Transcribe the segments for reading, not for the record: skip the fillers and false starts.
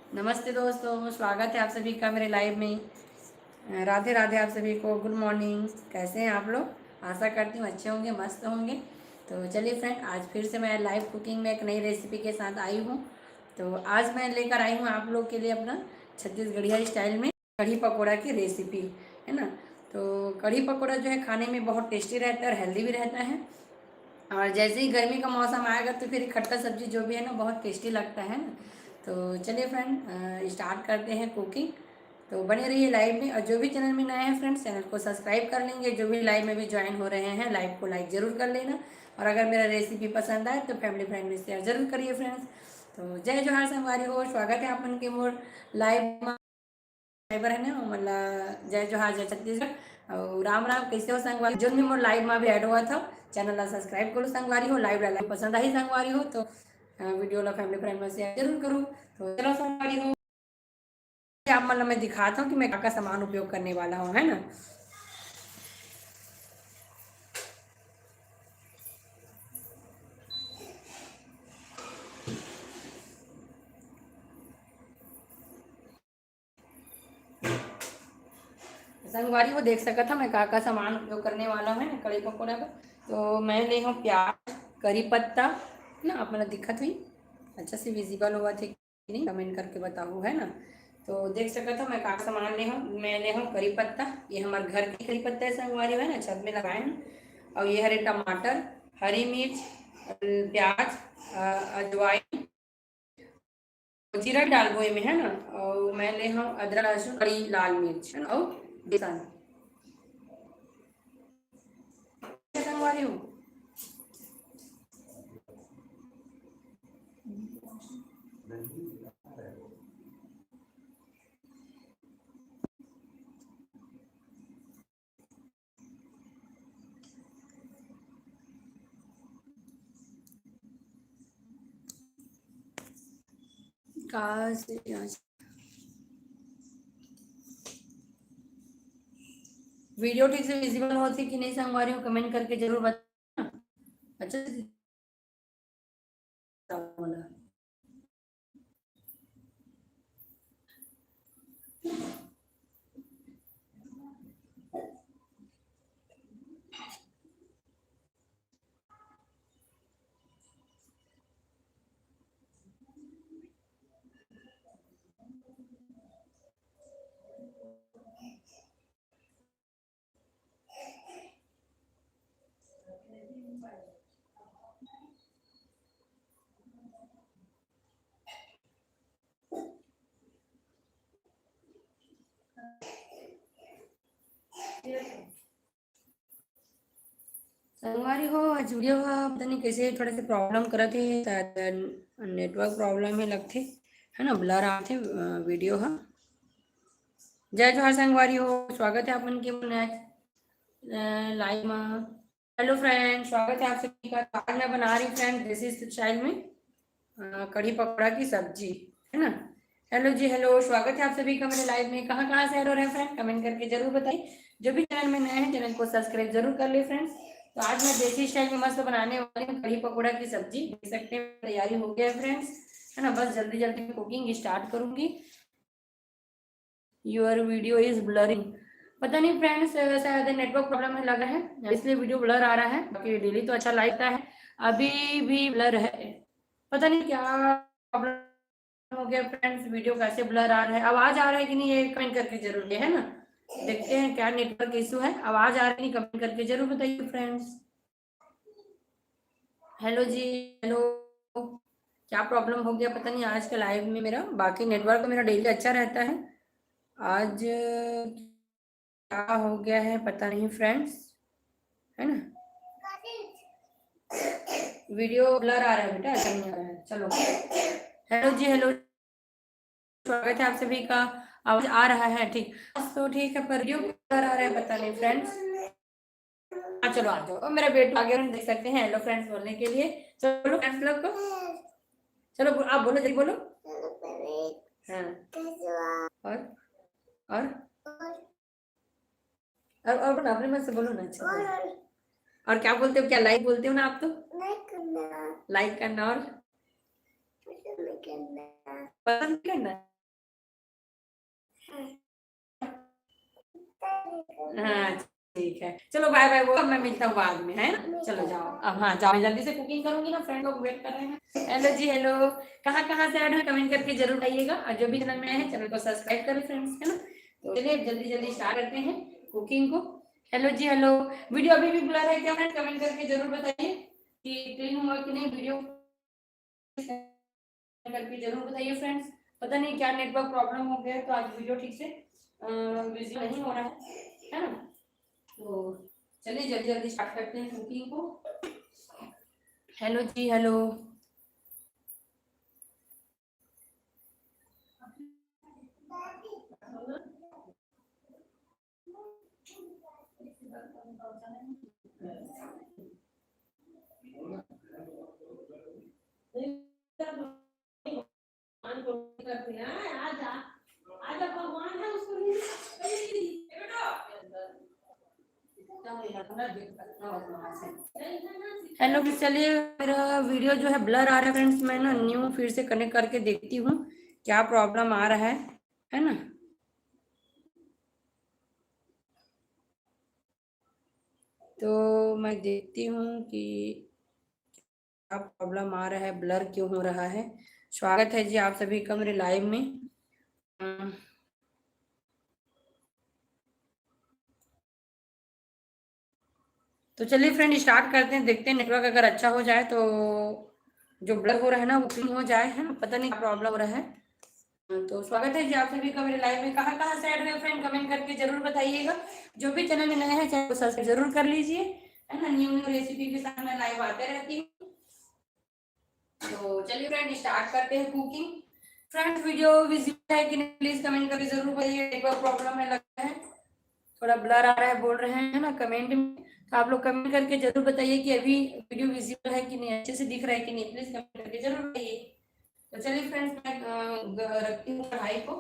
नमस्ते दोस्तों, स्वागत है आप सभी का मेरे लाइव में। राधे राधे आप सभी को। Good morning. कैसे हैं आप लोग? आशा करती हूँ अच्छे होंगे, मस्त होंगे। तो चलिए फ्रेंड, आज फिर से मैं लाइव कुकिंग में एक नई रेसिपी के साथ आई हूँ। तो आज मैं लेकर आई हूँ आप लोग के लिए अपना छत्तीसगढ़िया स्टाइल में कढ़ी पकौड़ा की रेसिपी, है ना। तो कढ़ी पकौड़ा जो है खाने में बहुत टेस्टी रहता है और हेल्दी भी रहता है। और जैसे ही गर्मी का मौसम आएगा तो फिर खट्टा सब्जी जो भी है ना बहुत टेस्टी लगता है ना। तो चलिए फ्रेंड, स्टार्ट करते हैं कुकिंग। तो बने रहिए लाइव में, और जो भी चैनल में नए हैं फ्रेंड्स, चैनल को सब्सक्राइब कर लेंगे। जो भी लाइव में भी ज्वाइन हो रहे हैं, लाइव को लाइक ज़रूर कर लेना। और अगर मेरा रेसिपी पसंद आए तो फैमिली फ्रेंड में शेयर जरूर करिए फ्रेंड्स। तो जय जोहार संगवारी हो, स्वागत है अपन के मोर लाइव फाइबर है ना, मतलब जय जोहार जय छत्तीसगढ़ और राम राम। कैसे हो संगवारी? जो भी मोर लाइव में भी ऐड हुआ था, चैनल ला सब्सक्राइब करो संगवारी हो। लाइव डाला पसंद आई संगवारी हो तो वीडियो ला फैमिली फ्रेंड में शेयर जरूर करूँ। तो चलो संगवारी हो, आप मतलब मैं दिखाता हूँ कि मैं क्या क्या सामान उपयोग करने वाला हूँ, है ना। संगवारी को देख सका था मैं का सामान उपयोग करने वाला हूँ, है ना, कड़ी पकौड़ा का। तो मैं ले हूँ प्याज, करी पत्ता ना, आप मतलब दिक्कत हुई अच्छा से विजिबल हुआ थे कि नहीं, कमेंट करके बताओ, है ना। तो देख सका था मैं का सामान ले हूँ। मैं ले हूँ करी पत्ता, ये हमारे घर की करी पत्ता है संगवारी, है ना, छत में लगाए हैं। और ये हरे टमाटर, हरी मिर्च, प्याज, अजवाइन, जीरा डालबो में, है ना। और मैं ले हूँ अदरक लहसुन, कड़ी लाल मिर्च, है ना, और बेसन संगवारी हूँ। कहाँ से यहाँ से? वीडियो ठीक से विजिबल होती कि नहीं संगवारी हूँ, कमेंट करके जरूर बताना। अच्छा से बताओ ना। संगवारी हो आज वीडियो का पता नहीं कैसे थोड़े से प्रॉब्लम करत है, शायद नेटवर्क प्रॉब्लम है लगथे, है ना, ब्लर आथे वीडियो हा। जय जोहार संगवारी हो, स्वागत है अपन के लाइव में। हेलो फ्रेंड, स्वागत है आप सभी का। आज मैं बना रही फ्रेंड देसी स्टाइल में कढ़ी पकौड़ा की सब्जी, है ना। हेलो जी, हेलो, स्वागत है आप सभी का मेरे लाइव में। कहाँ कहाँ से ऐड हो रहे हैं फ्रेंड, कमेंट करके जरूर बताइए। जो भी चैनल में नए हैं, चैनल को सब्सक्राइब जरूर कर ले फ्रेंड्स। तो आज मैं देसी स्टाइल में मस्त बनाने वाली हूँ कढ़ी पकौड़ा की सब्जी। देख सकते हैं तैयारी हो गया है फ्रेंड्स, है ना। बस जल्दी जल्दी कुकिंग स्टार्ट करूंगी। योर वीडियो इज ब्लरिंग, पता नहीं फ्रेंड्स, शायद नेटवर्क प्रॉब्लम है लग रहा है, इसलिए वीडियो ब्लर आ रहा है। बाकी डेली तो अच्छा लगता है, अभी भी ब्लर है। पता नहीं क्या प्रॉब्लम हो गया फ्रेंड्स, वीडियो कैसे ब्लर आ रहा है। आवाज आ रहा है कि नहीं ये कमेंट करके जरूर, है ना। देखते हैं क्या नेटवर्क इशू है, आवाज आ रही नहीं, कमेंट करके जरूर बताइए फ्रेंड्स। हेलो जी, हेलो। क्या प्रॉब्लम हो गया पता नहीं आज के लाइव में मेरा, बाकी नेटवर्क तो मेरा डेली अच्छा रहता है। आज क्या हो गया है पता नहीं फ्रेंड्स, है ना। वीडियो ब्लर आ रहा है बेटा, ऐसा नहीं आ रहा है। चलो, हेलो जी, हेलो, स्वागत है आप सभी का। आवाज आ रहा है ठीक? तो ठीक है, पर वीडियो ब्लर आ रहा है पता नहीं फ्रेंड्स। हाँ चलो आ जाओ, मेरा बेटा आ गया, देख सकते हैं हेलो फ्रेंड्स बोलने के लिए। चलो फ्रेंड्स लोग को, चलो आप बोलो, जल्दी बोलो। हाँ, और और और बोलो, अपने मन से बोलो ना। अच्छा, और क्या बोलते हो, क्या लाइक बोलते हो ना आप तो? लाइक करना और पसंद करना। हाँ ठीक है, चलो बाय बाय, वो मैं मिलता हूँ बाद में, है ना, चलो जाओ अब, हाँ जाओ, मैं जल्दी से कुकिंग करूंगी ना, फ्रेंड लोग वेट कर रहे हैं। हेलो जी हेलो, कहाँ कहाँ से ऐड है कमेंट करके जरूर बताइएगा, और जो भी चैनल में आए हैं चैनल को सब्सक्राइब करें फ्रेंड्स, है ना। तो चलिए जल्दी जल्दी स्टार्ट करते हैं कुकिंग को। हेलो जी हेलो, वीडियो अभी भी ब्लर है क्या फ्रेंड, कमेंट करके जरूर बताइए कि क्लीन हुआ कि नहीं वीडियो, करके जरूर बताइए फ्रेंड्स। पता नहीं क्या नेटवर्क प्रॉब्लम हो गया है, तो आज वीडियो ठीक से विजिबल नहीं हो रहा है ना। तो चलिए जल्दी जल्दी स्टार्ट करते हैं कुकिंग को। हेलो जी हेलो, हेलो फिर चलिए, मेरा वीडियो जो है ब्लर आ रहा है फ्रेंड्स, मैं ना न्यू फिर से कनेक्ट करके देखती हूँ क्या प्रॉब्लम आ रहा है ना। तो मैं देखती हूँ कि क्या प्रॉब्लम आ रहा है, ब्लर क्यों हो रहा है। स्वागत है जी आप सभी का मेरे लाइव में। अम, तो चलिए फ्रेंड स्टार्ट करते हैं, देखते हैं नेटवर्क अगर अच्छा हो जाए तो जो ब्लर हो रहा है ना वो क्लीन हो जाए, है ना, पता नहीं क्या प्रॉब्लम हो रहा है। तो स्वागत है जी आप सभी का मेरे लाइव में, कहाँ कहाँ से ऐड हुए फ्रेंड कमेंट करके जरूर बताइएगा। जो भी चैनल में नए हैं चैनल को सब्सक्राइब जरूर कर लीजिए, है ना, न्यू न्यू रेसिपी के साथ मैं लाइव आते रहती हूँ। तो चलिए फ्रेंड स्टार्ट करते हैं कुकिंग। फ्रेंड्स वीडियो विजिबल है कि नहीं प्लीज कमेंट करके जरूर बताइए, एक बार प्रॉब्लम है लगता है, थोड़ा ब्लर आ रहा है बोल रहे हैं ना कमेंट में। तो आप लोग कमेंट करके जरूर बताइए कि अभी वीडियो विजिबल है कि नहीं, अच्छे से दिख रहा है कि नहीं, प्लीज कमेंट करके जरूर बताइए। तो चलिए फ्रेंड्स मैं रखती हूँ कढ़ाई को,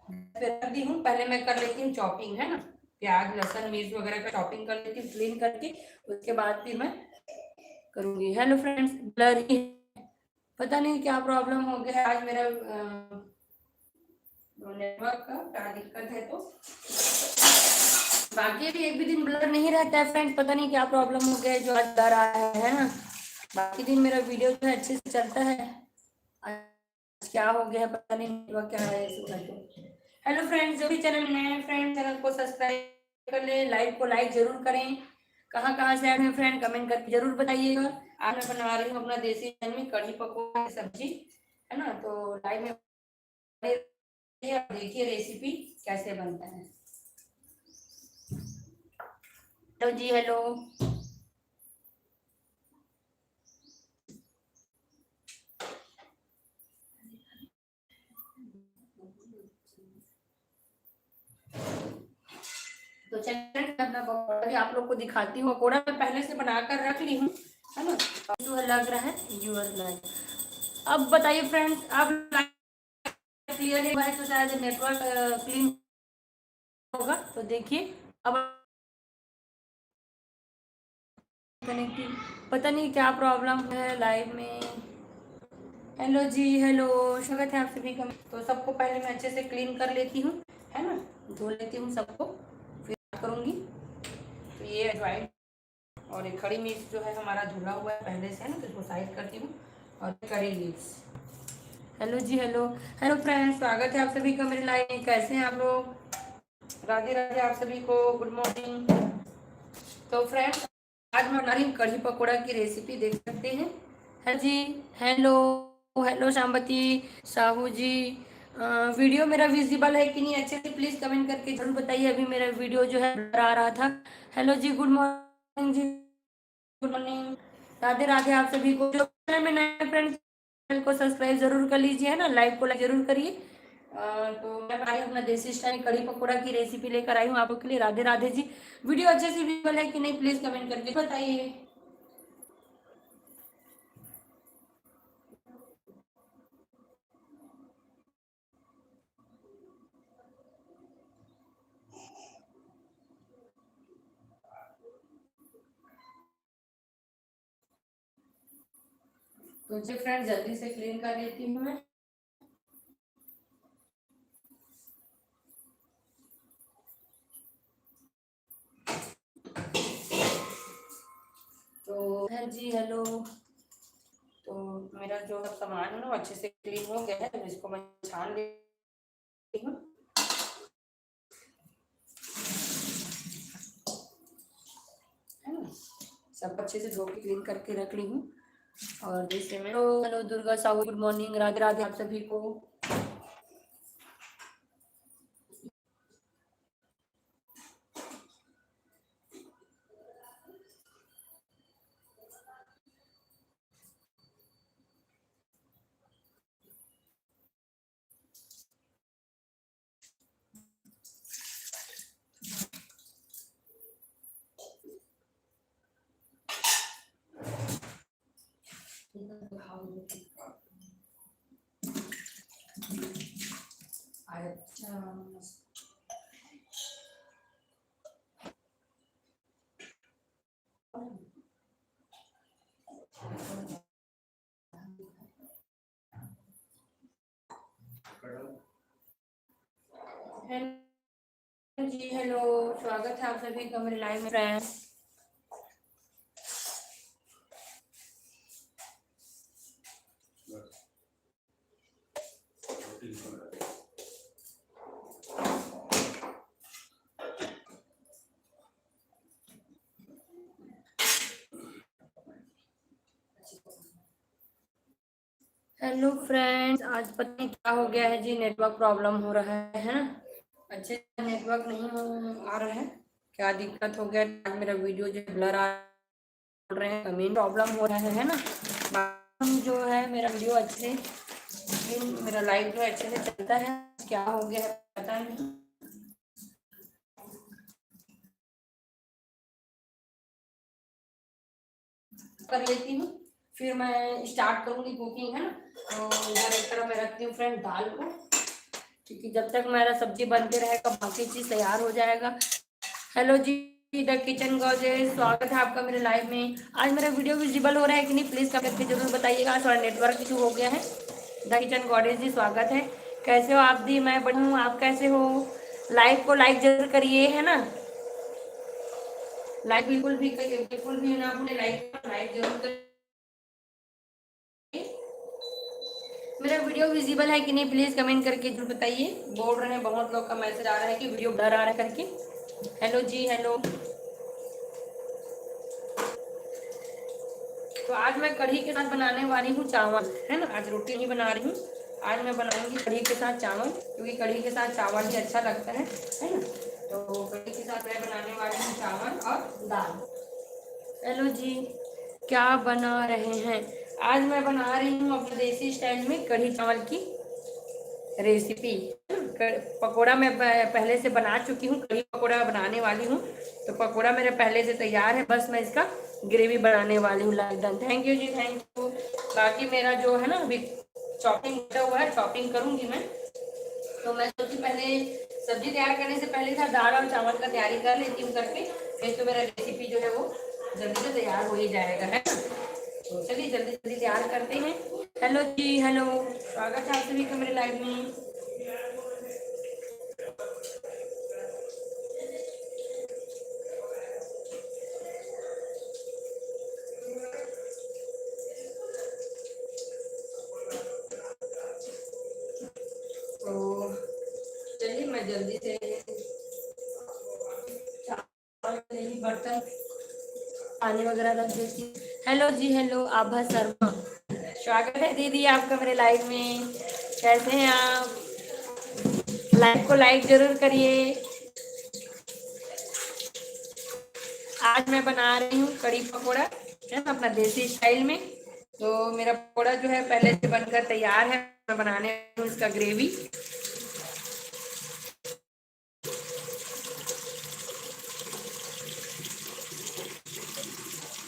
फिर रख दी हूँ, पहले मैं कर लेती हूँ चॉपिंग, है ना, प्याज लहसुन मिर्च वगैरह का चॉपिंग कर लेती हूँ क्लीन करके, उसके बाद फिर मैं करूंगी। हेलो फ्रेंड्स, ब्लर ही है। पता नहीं क्या प्रॉब्लम हो गया है आज मेरा नेटवर्क का क्या दिक्कत है। तो बाकी भी एक भी दिन ब्लर नहीं रहता है फ्रेंड्स, पता नहीं क्या प्रॉब्लम हो गया है जो आज ब्लर आ रहा है ना। बाकी दिन मेरा वीडियो जो है अच्छे से चलता है, आज क्या हो गया है पता नहीं, नेटवर्क क्या है इस करके। हेलो फ्रेंड्स, जो भी चैनल नए हैं फ्रेंड चैनल को सब्सक्राइब कर ले, लाइक को लाइक जरूर करें। कहाँ कहाँ से आए हैं फ्रेंड कमेंट करके जरूर बताइएगा। आज मैं बना रही हूँ अपना देसी स्टाइल में कढ़ी पकौड़ा की सब्जी, है ना। तो लाइव में देखिए रेसिपी कैसे बनता है। हेलो जी हेलो, तो चलिए मैं अपना पकौड़ा भी आप लोग को दिखाती हूँ। पकौड़ा मैं पहले से बनाकर रख ली हूँ, है ना। जो लग रहा है यूर लाइक, अब बताइए फ्रेंड्स, आप क्लियर है तो शायद नेटवर्क क्लीन होगा, तो देखिए अब कनेक्टिंग, पता नहीं क्या प्रॉब्लम है लाइव में। हेलो जी हेलो, स्वागत है आप सभी का। तो सबको पहले मैं अच्छे से क्लीन कर लेती हूँ, है ना, धो लेती हूँ सबको, फिर करूँगी। तो ये अजवाइन और एक खड़ी मिर्च जो है हमारा धुला हुआ है पहले से, है ना, तो इसको साइड करती हूँ, और करी लीव्स। हेलो जी हेलो, हेलो फ्रेंड्स, स्वागत है आप सभी का मेरे लाइव में, कैसे हैं आप लोग, राधे राधे आप सभी को, गुड मॉर्निंग। तो फ्रेंड्स आज मैं बना रही हूँ कढ़ी पकौड़ा की रेसिपी, देख सकते हैं। है जी, हेलो, हेलो शामबती साहू जी। वीडियो मेरा विजिबल है कि नहीं अच्छे से प्लीज कमेंट करके जरूर बताइए, अभी मेरा वीडियो जो है ब्लर आ रहा था। हेलो जी, गुड मॉर्निंग जी, गुड मॉर्निंग, राधे राधे आप सभी को। जो चैनल में नए फ्रेंड्स चैनल को सब्सक्राइब जरूर कर लीजिए, है ना, लाइक को लाइक जरूर करिए। तो मैं आई अपना देसी स्टाइल कढ़ी पकौड़ा की रेसिपी लेकर आई हूँ आप लोग के लिए। राधे राधे जी, वीडियो अच्छे से विजुअल है कि नहीं प्लीज कमेंट करके बताइए। तो जी फ्रेंड जल्दी से क्लीन कर लेती हूँ मैं। है जी हेलो। तो मेरा जो सामान है ना वो अच्छे से क्लीन हो गया है, तो इसको मैं छान लेती हूँ। है ना, सब अच्छे से धो के क्लीन करके रख ली हूँ। और जैसे मैं hello Durga Sahu, good morning, Radhe Radhe आप सभी को। अच्छा जी हेलो, स्वागत है आप सभी का मेरे लाइव में फ्रेंड। हेलो फ्रेंड्स, आज पता नहीं क्या हो गया है जी, नेटवर्क प्रॉब्लम हो रहा है ना। अच्छे से नेटवर्क नहीं आ रहा है, क्या दिक्कत हो गया। आज मेरा वीडियो जो ब्लर आ रहे हैं, मेन प्रॉब्लम हो रहा है ना। बाकी जो है मेरा वीडियो अच्छे से, मेरा लाइव जो अच्छे से चलता है, क्या हो गया है पता नहीं। कर लेती हूँ, फिर मैं स्टार्ट करूँगी कुकिंग, है ना। तो इधर एक तरफ मैं रखती हूँ फ्रेंड दाल को, क्योंकि जब तक मेरा सब्जी बनते रहेगा बाकी चीज़ तैयार हो जाएगा। हेलो जी द किचन गॉजेस, स्वागत है आपका मेरे लाइव में। आज मेरा वीडियो विजिबल हो रहा है कि नहीं, प्लीज़ कमेंट करके जरूर बताइएगा। थोड़ा नेटवर्क इशू हो गया है। द किचन गॉडेस जी स्वागत है। कैसे हो आप दी? मैं बढ़िया हूँ, आप कैसे हो? लाइव को लाइक जरूर करिए, है ना। लाइक बिल्कुल भी ना भूले, लाइक जरूर करिए। मेरा वीडियो विजिबल है कि नहीं, प्लीज कमेंट करके जरूर बताइए। बोल रहे हैं बहुत लोग का मैसेज आ रहा है कि वीडियो ब्लर आ रहा है करके। हेलो जी हेलो। तो आज मैं कढ़ी के साथ बनाने वाली हूँ चावल, है ना। आज रोटी नहीं बना रही हूँ, आज मैं बनाऊंगी कढ़ी के साथ चावल, क्योंकि कढ़ी के साथ चावल ही अच्छा लगता है ना। तो कढ़ी के साथ मैं बनाने वाली हूँ चावल और दाल। हेलो जी, क्या बना रहे हैं? आज मैं बना रही हूँ अपने देसी स्टाइल में कढ़ी चावल की रेसिपी। पकोड़ा मैं पहले से बना चुकी हूँ, कढ़ी पकोड़ा बनाने वाली हूँ। तो पकोड़ा मेरे पहले से तैयार है, बस मैं इसका ग्रेवी बनाने वाली हूँ। लाइक डन, थैंक यू जी, थैंक यू। बाकी मेरा जो है ना अभी चॉपिंग हुआ है, चॉपिंग करूँगी मैं। तो मैं सोची पहले सब्जी तैयार करने से पहले था दाल और चावल का तैयारी कर लेती हूँ करके, फिर तो मेरा रेसिपी जो है वो जल्दी से तैयार हो ही जाएगा, है ना। तो चलिए जल्दी जल्दी तैयार करते हैं। हेलो जी हेलो, स्वागत है आप सभी का मेरे लाइव में। तो चलिए मैं जल्दी से चावल के लिए बर्तन पानी वगैरह रख देती हूँ। हेलो जी हेलो, आभा शर्मा, स्वागत है दीदी आपका मेरे लाइव में। कैसे हैं आप? लाइव को लाइक जरूर करिए। आज मैं बना रही हूँ कढ़ी पकौड़ा, है ना, अपना देसी स्टाइल में। तो मेरा पकौड़ा जो है पहले से बनकर तैयार है, मैं बनाने हूँ इसका ग्रेवी।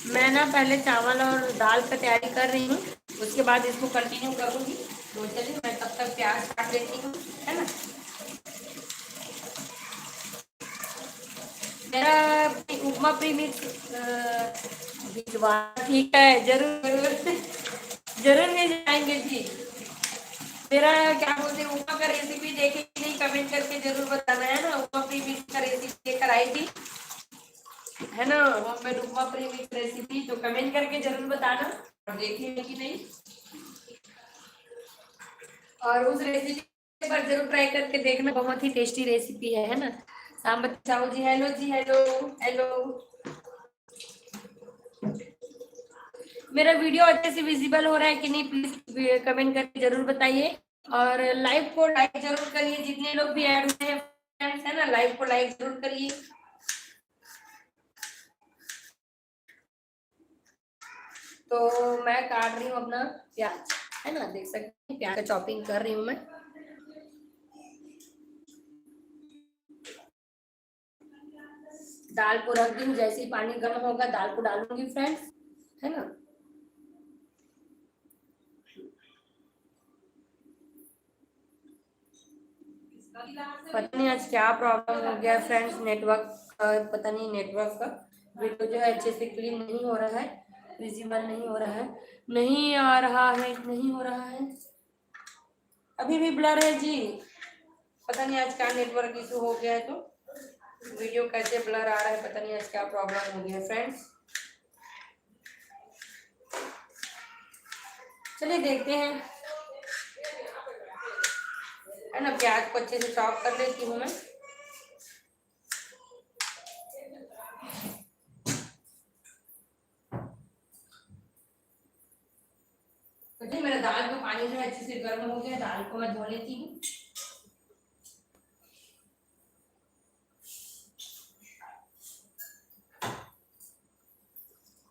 मैं ना पहले चावल और दाल का तैयारी कर रही हूँ, उसके बाद इसको कंटिन्यू करूँगी। तो चलिए मैं तब तक प्याज काट लेती हूँ, है ना। मेरा उपमा प्रीमिक्स भिजवा, ठीक है, जरूर जरूर जरूर भेज जाएंगे जी। मेरा क्या बोलते हैं उपमा का रेसिपी देखे नहीं, कमेंट करके जरूर बताना, है ना। उपमा प्रीमिक्स का रेसिपी लेकर आई थी, है ना, होममेड उपमा प्रीमिक्स रेसिपी, तो कमेंट करके जरूर बताना और देखिए कि नहीं, और उस रेसिपी पर जरूर ट्राई करके देखना, बहुत ही टेस्टी रेसिपी है ना। सांबर चाहो जी, हेलो जी, हेलो हेलो। मेरा वीडियो अच्छे से विजिबल हो रहा है कि नहीं, प्लीज कमेंट करके जरूर बताइए, और लाइव को लाइक जरूर करिए, जितने लोग भी ऐड हुए हैं फ्रेंड्स है ना, लाइव को लाइक जरूर करिए। तो मैं काट रही हूँ अपना प्याज, है ना, देख सकते हैं प्याज का चॉपिंग कर रही हूँ मैं। दाल को रख दी हूँ, जैसे ही पानी गर्म होगा दाल को डालूंगी फ्रेंड्स, है ना। पता नहीं आज क्या प्रॉब्लम हो गया फ्रेंड्स, नेटवर्क का, पता नहीं नेटवर्क का, वीडियो जो है अच्छे से क्लीन नहीं हो रहा है, विजिबल नहीं हो रहा है, नहीं आ रहा है, नहीं हो रहा है, अभी भी ब्लर है जी। पता नहीं आज क्या नेटवर्क इशू हो गया है, तो वीडियो कैसे ब्लर आ रहा है, पता नहीं आज क्या प्रॉब्लम हो गया फ्रेंड्स। चलिए देखते हैं, है ना, प्याज को अच्छे से चॉप कर लेती हूँ मैं। तो जी मेरा दाल का पानी जो है अच्छे से गर्म हो गया, दाल को मैं धो लेती हूँ।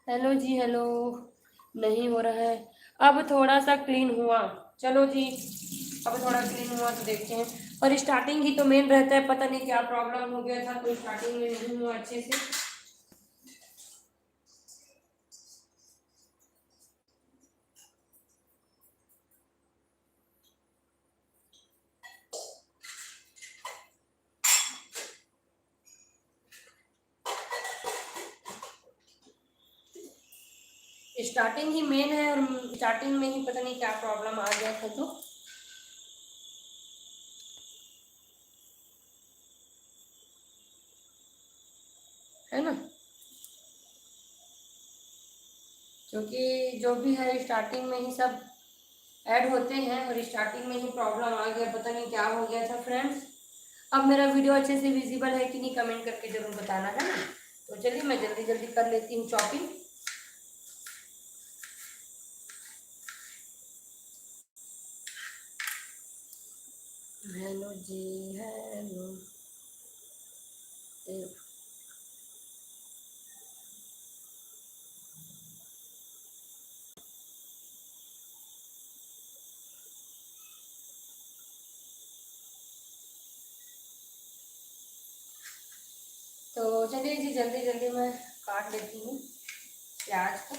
हेलो जी, हेलो, नहीं हो रहा है, अब थोड़ा सा क्लीन हुआ, चलो जी, अब थोड़ा क्लीन हुआ तो देखते हैं। और स्टार्टिंग ही तो मेन रहता है, पता नहीं क्या प्रॉब्लम हो गया था, तो स्टार्टिंग में नहीं हुआ अच्छे से। स्टार्टिंग ही मेन है, और स्टार्टिंग में ही पता नहीं क्या प्रॉब्लम आ गया था, तो है ना, क्योंकि जो भी है स्टार्टिंग में ही सब ऐड होते हैं, और स्टार्टिंग में ही प्रॉब्लम आ गया, पता नहीं क्या हो गया था फ्रेंड्स। अब मेरा वीडियो अच्छे से विजिबल है कि नहीं, कमेंट करके जरूर बताना, है ना। तो चलिए मैं जल्दी जल्दी कर लेती हूँ चॉपिंग। हेलो जी, हेलो, तो चलिए जी जल्दी जल्दी मैं काट लेती हूँ प्याज को।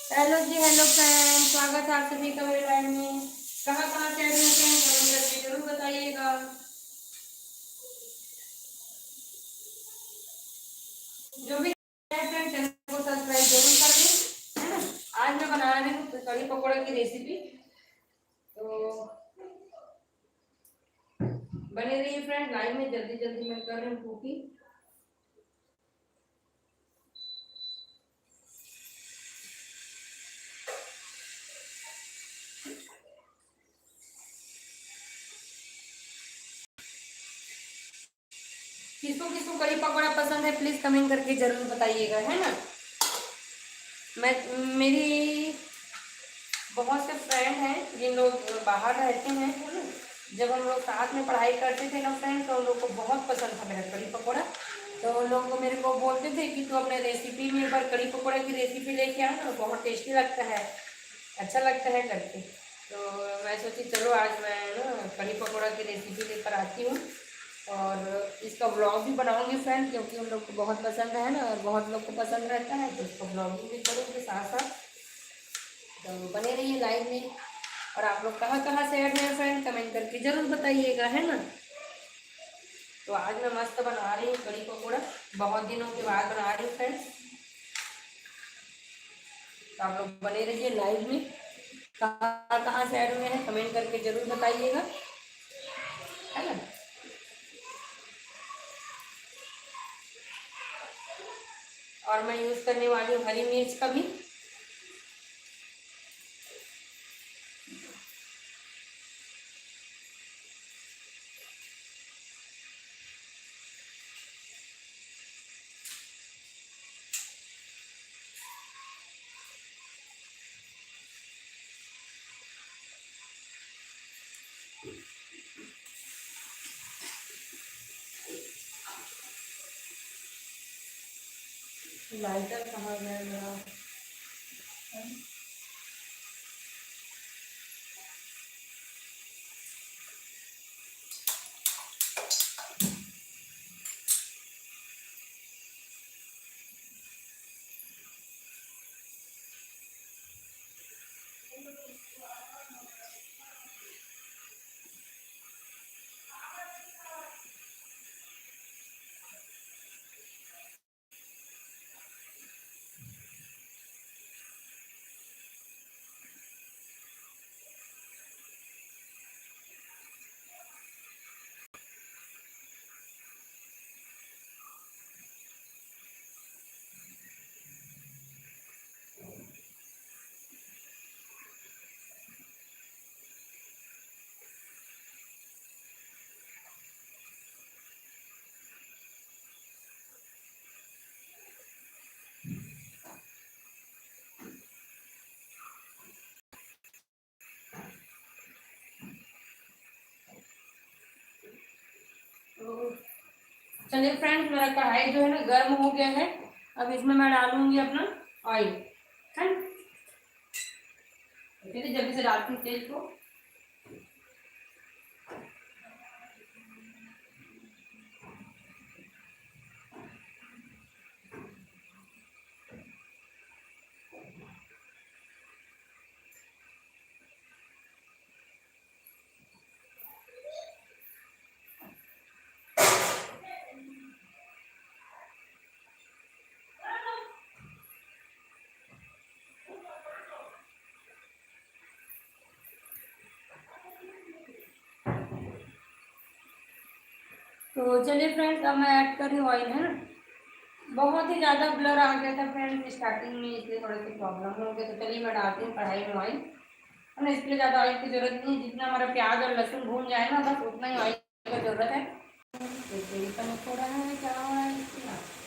हेलो जी, हेलो फ्रेंड, स्वागत है आप सभी का मेरे लाइव में। कहाँ कहाँ से ऐड होते हैं कमेंट करके जरूर बताइएगा। जो भी फ्रेंड चैनल को सब्सक्राइब जरूर कर दें, है ना। आज मैं बना रही हूँ कढ़ी पकौड़ा की रेसिपी, तो बने रहिए फ्रेंड लाइव में, जल्दी जल्दी मैं कर रही हूँ कुकिंग। किसको किसको कढ़ी पकौड़ा पसंद है प्लीज कमेंट करके जरूर बताइएगा, है ना। मैं मेरी बहुत से फ्रेंड हैं जिन लोग बाहर रहते हैं, है ना। जब हम लोग साथ में पढ़ाई करते थे ना फ्रेंड, तो उन लोग को बहुत पसंद था मेरा कढ़ी पकौड़ा, तो लोग मेरे को बोलते थे कि तू अपने रेसिपी में एक बार कड़ी पकौड़े की रेसिपी लेके आना, बहुत टेस्टी लगता है, अच्छा लगता है करके। तो मैं सोची चलो आज मैं ना कड़ी पकौड़ा की रेसिपी लेकर आती हूँ और इसका व्लॉग भी बनाऊंगी फ्रेंड, क्योंकि उन लोग को बहुत पसंद है ना और बहुत लोग को पसंद रहता है, तो इसका व्लॉगिंग भी करूँगी साथ साथ। तो बने रहिए लाइव में। और आप लोग कहाँ कहाँ से ऐड हैं फ्रेंड, कमेंट करके ज़रूर बताइएगा, है ना। तो आज मैं मस्त बना रही हूँ कड़ी पकौड़ा, बहुत दिनों के बाद बना रही हूँ फ्रेंड्स। तो आप लोग बने रहिए लाइव में, कहाँ कहाँ से ऐड हुए हैं कमेंट करके ज़रूर बताइएगा, है ना। और मैं यूज़ करने वाली हूँ हरी मिर्च का भी। लाइटर कहाँ गया मेरा। तो चलिए फ्रेंड्स, मेरा कढ़ाई जो है ना गर्म हो गया है। अब इसमें मैं डालूंगी अपना ऑयल, है ना। चलिए जल्दी से डालती हूँ तेल को। तो चलिए फ्रेंड्स, अब मैं ऐड कर रही हूँ ऑयल, है ना। बहुत ही ज़्यादा ब्लर आ गया था फ्रेंड्स स्टार्टिंग में, इसलिए थोड़े से प्रॉब्लम हो गया। तो चलिए मैं डालती हूँ कढ़ाई में ऑयल, है ना। इसके लिए ज़्यादा ऑयल की जरूरत नहीं, जितना हमारा प्याज और लहसुन भून जाए ना बस उतना ही ऑयल की जरूरत है। तेल का थोड़ा है क्या हो रहा है इसमें।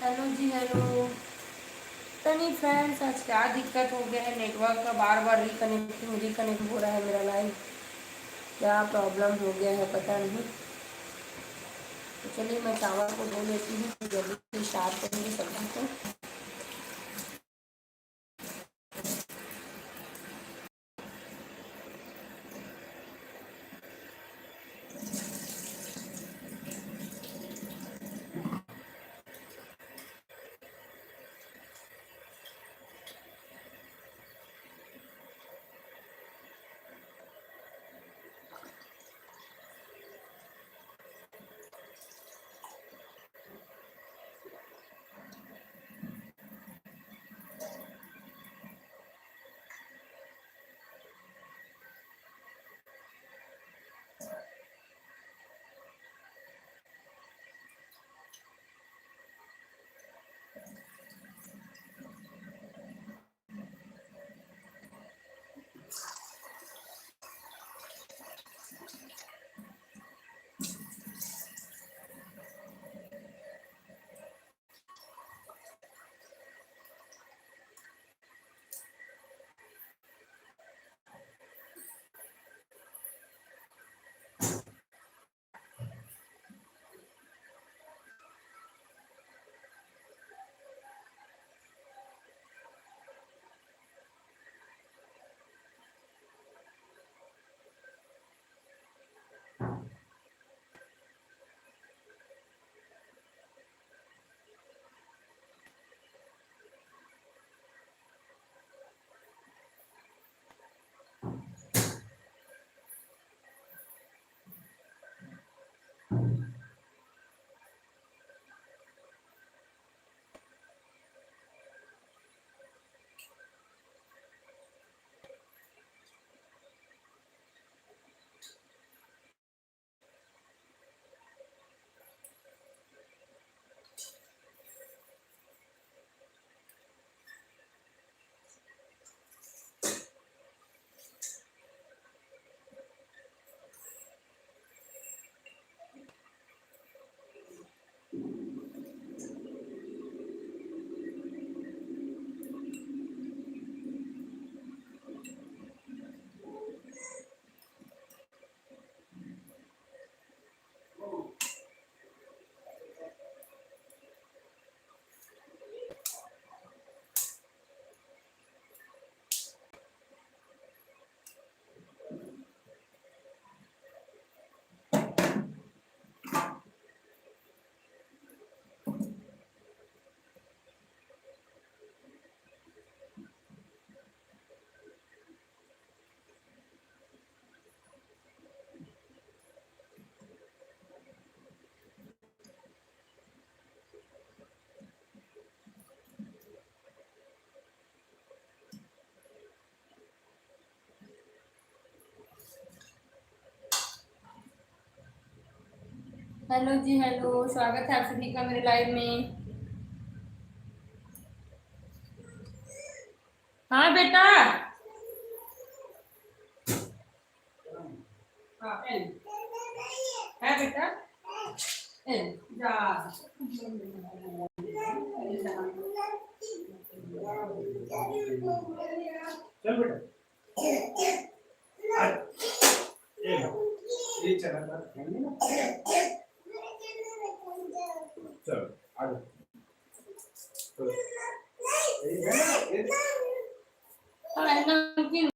हेलो जी हेलो। तो नहीं फ्रेंड्स, आज क्या दिक्कत हो गया है नेटवर्क का, बार बार रिकनेक्ट हो रहा है मेरा लाइन, क्या प्रॉब्लम हो गया है पता नहीं। तो चलिए मैं चावल को धो लेती हूँ, जल्दी से स्टार्ट करेंगे सब्जी को। हेलो जी, हेलो, स्वागत है आप सभी का मेरे लाइव में। हाँ बेटा। हाँ एल है बेटा। एल जा। चल बेटा। ये चला था चलो आगे। हाँ नमकीन।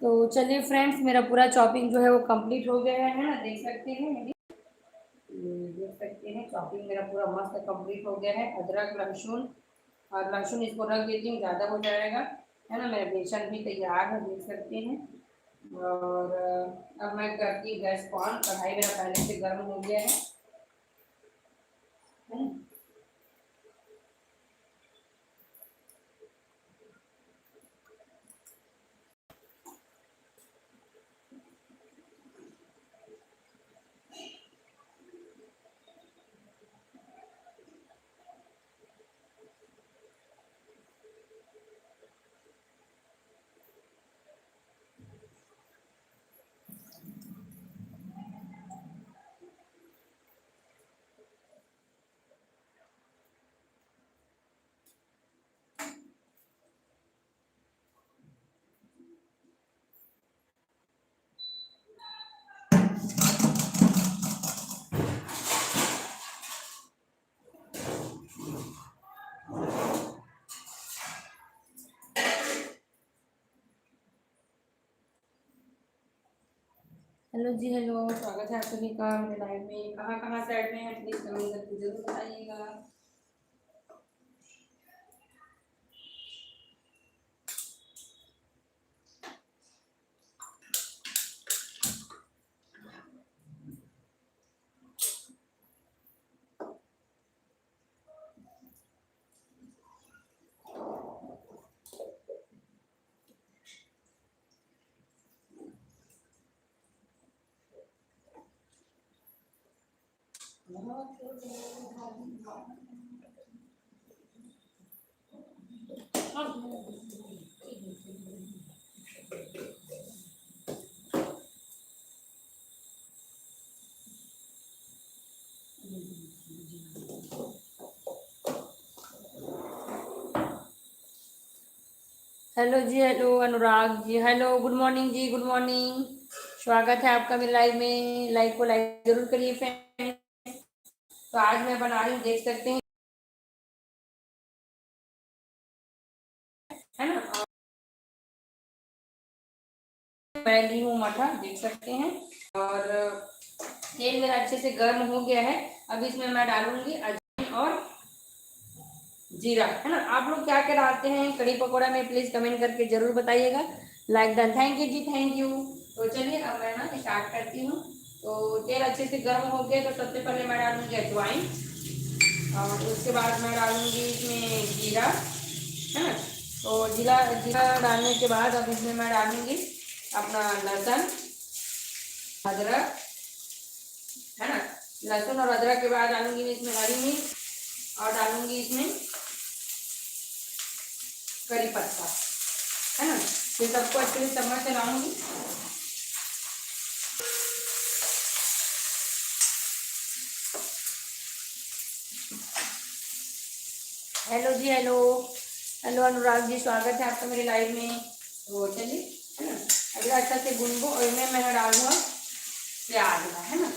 तो चलिए फ्रेंड्स, मेरा पूरा चॉपिंग जो है वो कंप्लीट हो गया है ना, देख सकते हैं मेरी। ये देख सकते हैं चॉपिंग मेरा पूरा मस्त कंप्लीट हो गया है। अदरक लहसुन, और लहसुन इसको रख देती हूँ, ज़्यादा हो जाएगा है ना। मेरा बेसन भी तैयार है, देख सकते हैं। और अब मैं करती हूँ गैस को ऑन। कढ़ाई मेरा पहले से गर्म हो गया है ना। हेलो जी, हेलो, स्वागत है आप सभी का मेरे लाइव में। कहाँ कहाँ साइड में है प्लीज कमेंट करके जरूर बताइएगा। हेलो जी, hello Anurag ji, hello, good morning जी, गुड मॉर्निंग। स्वागत है आपका मेरे लाइव में। लाइव को लाइक जरूर करिए फ्रेंड। तो आज मैं बना रही हूँ, देख सकते हैं, है ना। मैं ली हूँ मठा, देख सकते हैं। और तेल मेरा अच्छे से गर्म हो गया है। अब इसमें मैं डालूंगी अजवाइन और जीरा, है ना। आप लोग क्या क्या डालते हैं कढ़ी पकौड़ा में प्लीज कमेंट करके जरूर बताइएगा। लाइक डन, थैंक यू जी, थैंक यू। तो चलिए अब मैं ना स्टार्ट करती हूँ। तो तेल अच्छे से गर्म हो गया, तो सबसे पहले मैं डालूंगी अजवाइन। और उसके बाद मैं डालूंगी इसमें जीरा, है ना। तो जीरा जीरा डालने के बाद अब इसमें मैं डालूंगी अपना लहसुन, अदरक, है ना। लहसुन और अदरक के बाद डालूंगी मैं इसमें हरी मिर्च और डालूंगी इसमें करी पत्ता, है ना। ये सबको अच्छे से चम्मच से लाऊंगी। हेलो जी, हेलो, हेलो अनुराग जी, स्वागत है आपका मेरे लाइव में। तो चलिए, है ना, अगला अच्छा से गुनगो और इनमें मैंने डाल दूंगा प्याज, है ना।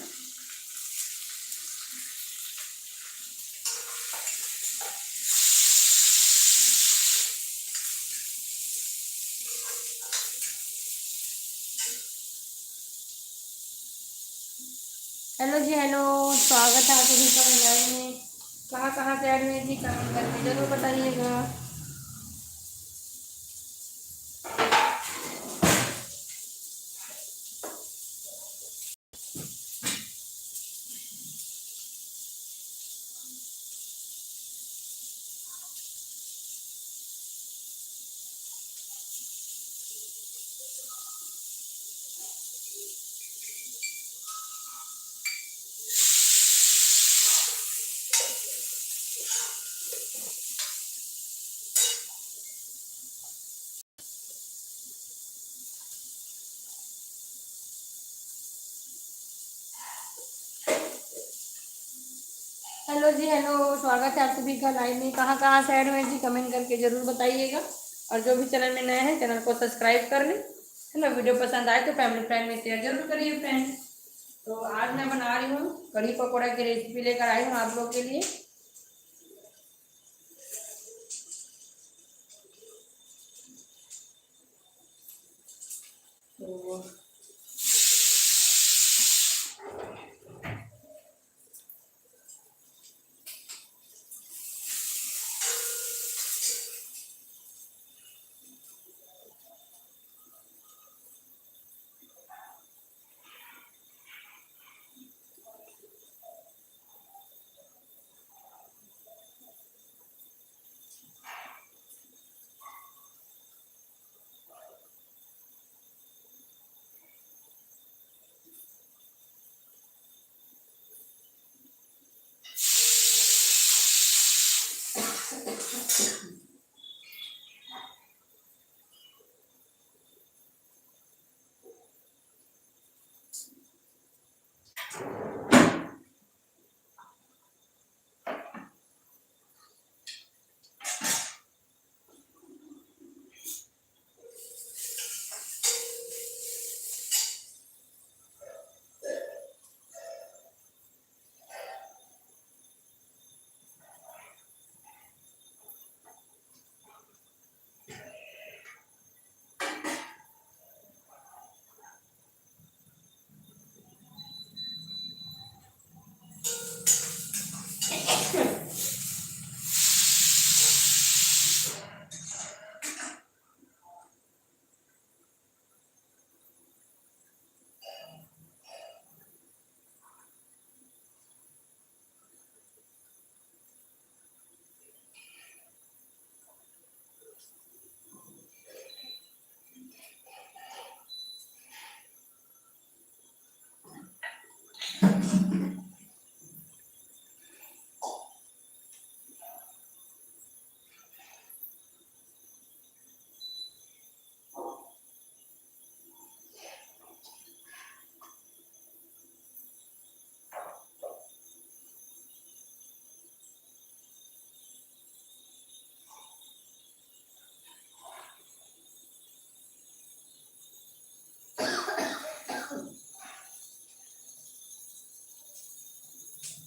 हेलो जी, हेलो, स्वागत है आप सभी का मेरे लाइव में। कहाँ से ऐड हुए जी, कमेंट करके जरूर बताइएगा। हेलो जी, हेलो, स्वागत है आप सभी का लाइव में। कहाँ से ऐड हुए जी, कमेंट करके जरूर बताइएगा। और जो भी चैनल में नए हैं चैनल को सब्सक्राइब कर लें, है ना। वीडियो पसंद आए तो फैमिली फ्रेंड में शेयर जरूर करिए फ्रेंड। तो आज मैं बना रही हूँ कढ़ी पकौड़ा की रेसिपी लेकर आई हूँ आप लोग के लिए। तो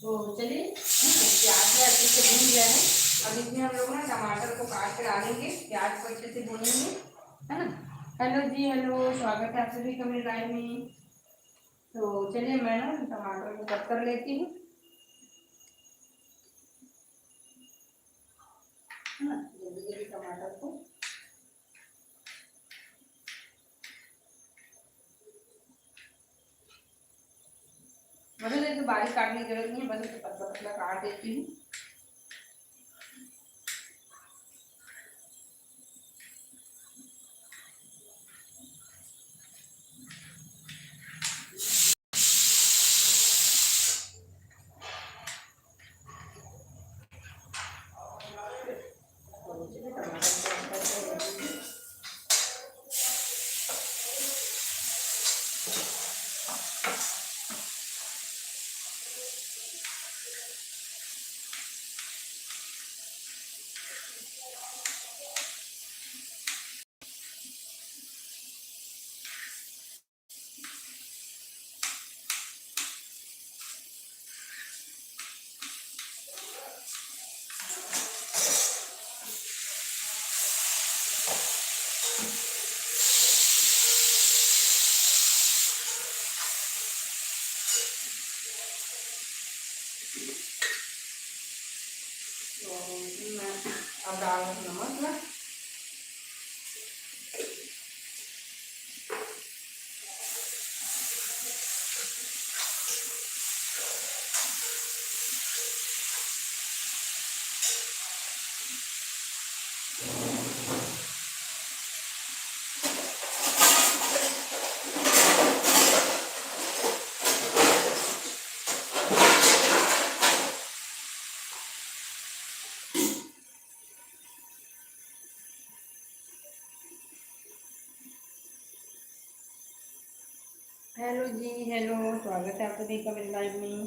तो चलिए प्याज में अच्छे से भून गया है। अब इसमें हम लोग ना टमाटर को काट कर डालेंगे, प्याज को अच्छे से भूनेंगे, है ना। हेलो जी, हेलो, स्वागत है आप सभी का मेरे लाइव में। तो चलिए मैं ना टमाटर को कट कर लेती हूँ, है ना। जल्दी जल्दी टमाटर को मतलब तो बारीक काटने की जरूरत नहीं है, बस इसे पतला पतला काट देती हूँ। तो मैं अब डाल नमक ना, हेलो जी, हेलो, स्वागत है आप सभी का मेरे लाइव में।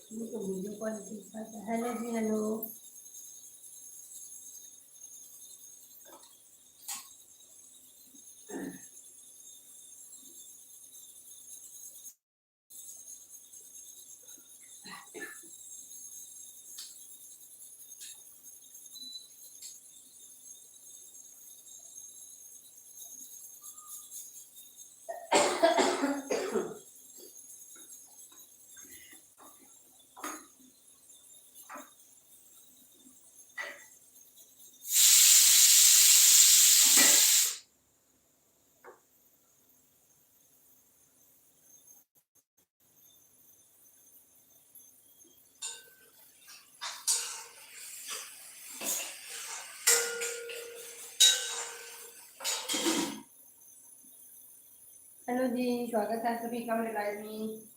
तो वीडियो कॉल हेलो जी, हेलो। हेलो जी, स्वागत है सभी का मेरे लाइव में।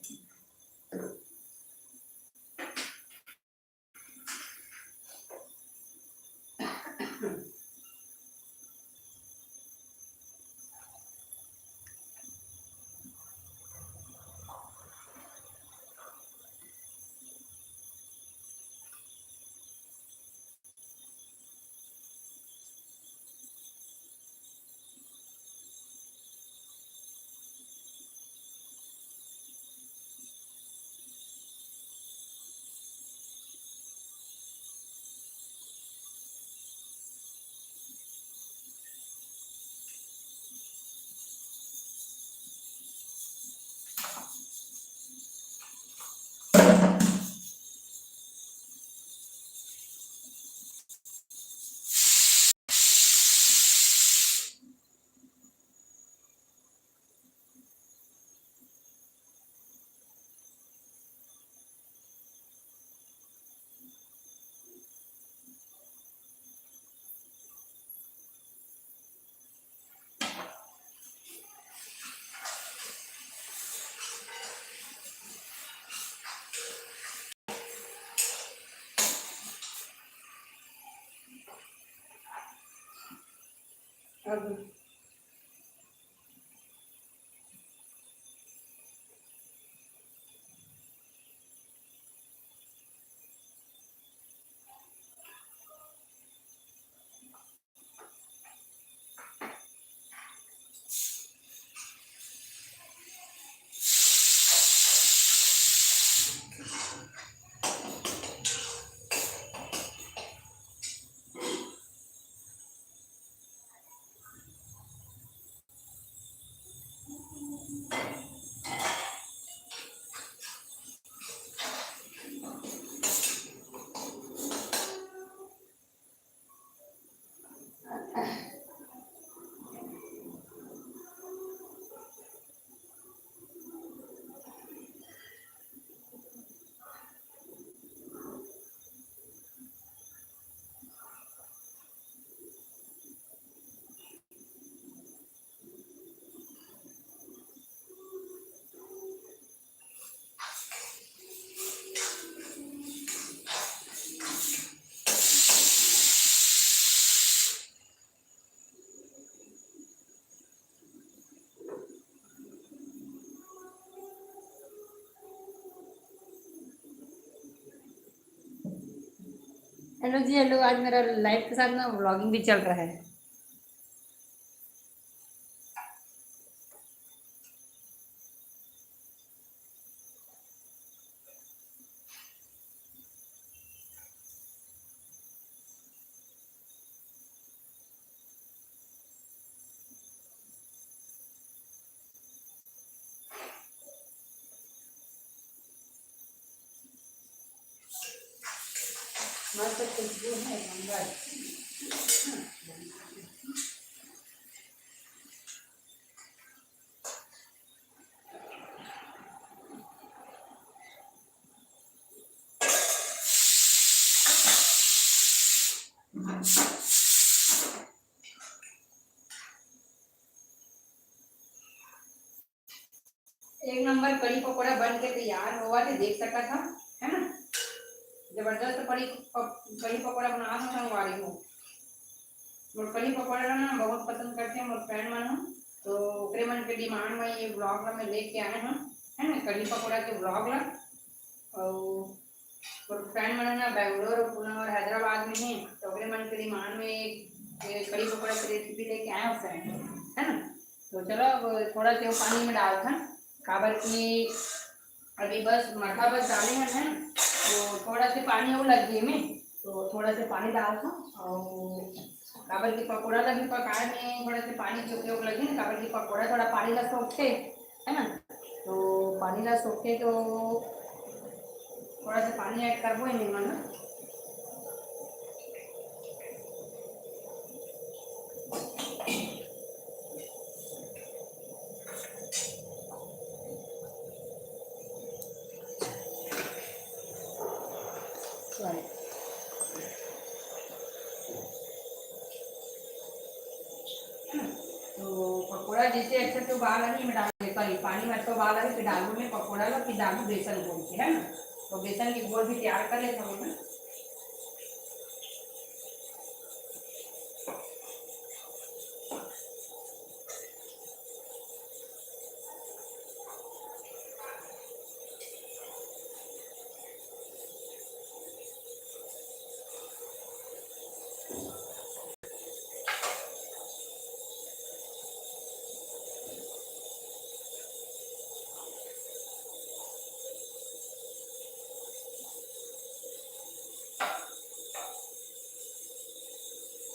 अब हेलो जी, हेलो। आज मेरा लाइव के साथ ना व्लॉगिंग भी चल रहा है। मस्त खुशबू है नंबर। 1 नंबर कढ़ी पकौड़ा बन के तैयार हुआ थे, देख सका था, है ना। जबरदस्त कढ़ी पकौड़ा बना रही हूँ। मोर कढ़ी पकौड़ा ना बहुत पसंद करते हैं मोर फ्रेंड मन। तो ओकरे मन के डिमांड में ये ब्लॉग ला मैं लेके आए हैं, है ना, कढ़ी पकौड़ा के ब्लॉग ला। और मोर फ्रेंड मन ना बेंगलोर, पुणे और हैदराबाद में है, तो ओकरे मन के डिमांड में एक कढ़ी पकौड़ा की रेसिपी लेके आए हैं फ्रेंड, है ना। तो चलो अब थोड़ा सा पानी में डाल था, काबर की अभी बस मठा बस डाले हैं, तो थोड़ा से पानी और लग गई में, तो थोड़ा से पानी डाल था। और काबर की पकौड़ा लगी पकाए में थोड़ा से पानी के उपयोग लगे ना, काबर की पकौड़ा थोड़ा पानी ला सोखते, है ना। तो पानी ला सोखते तो थोड़ा सा पानी ऐड करबो ही नहीं मन। तो पकौड़ा जैसे अच्छे तो उबाल लगी मैं डाल करी पानी में अच्छा उबाल लगी, फिर डालू में पकौड़ा लो, फिर डालू बेसन घोल के, है ना। तो बेसन की घोल भी तैयार कर लेता हूँ मैं।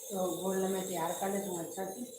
तो घोल में तैयार कर लेता हूँ अच्छा से।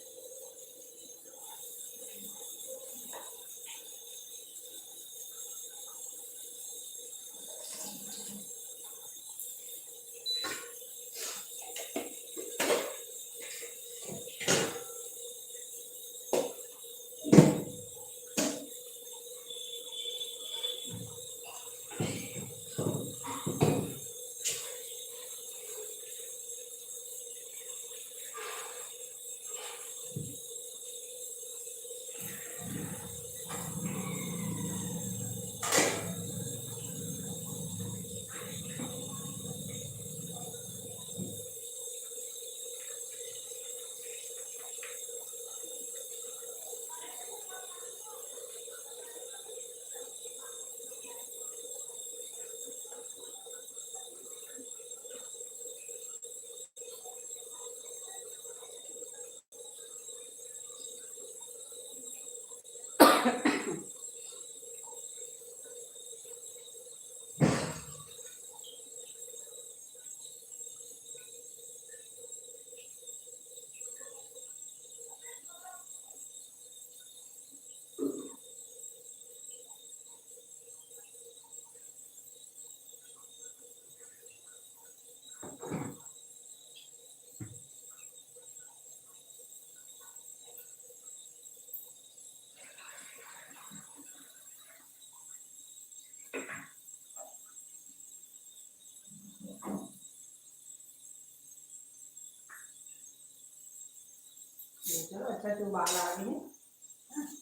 चलो अच्छा से उबाल आ गई है।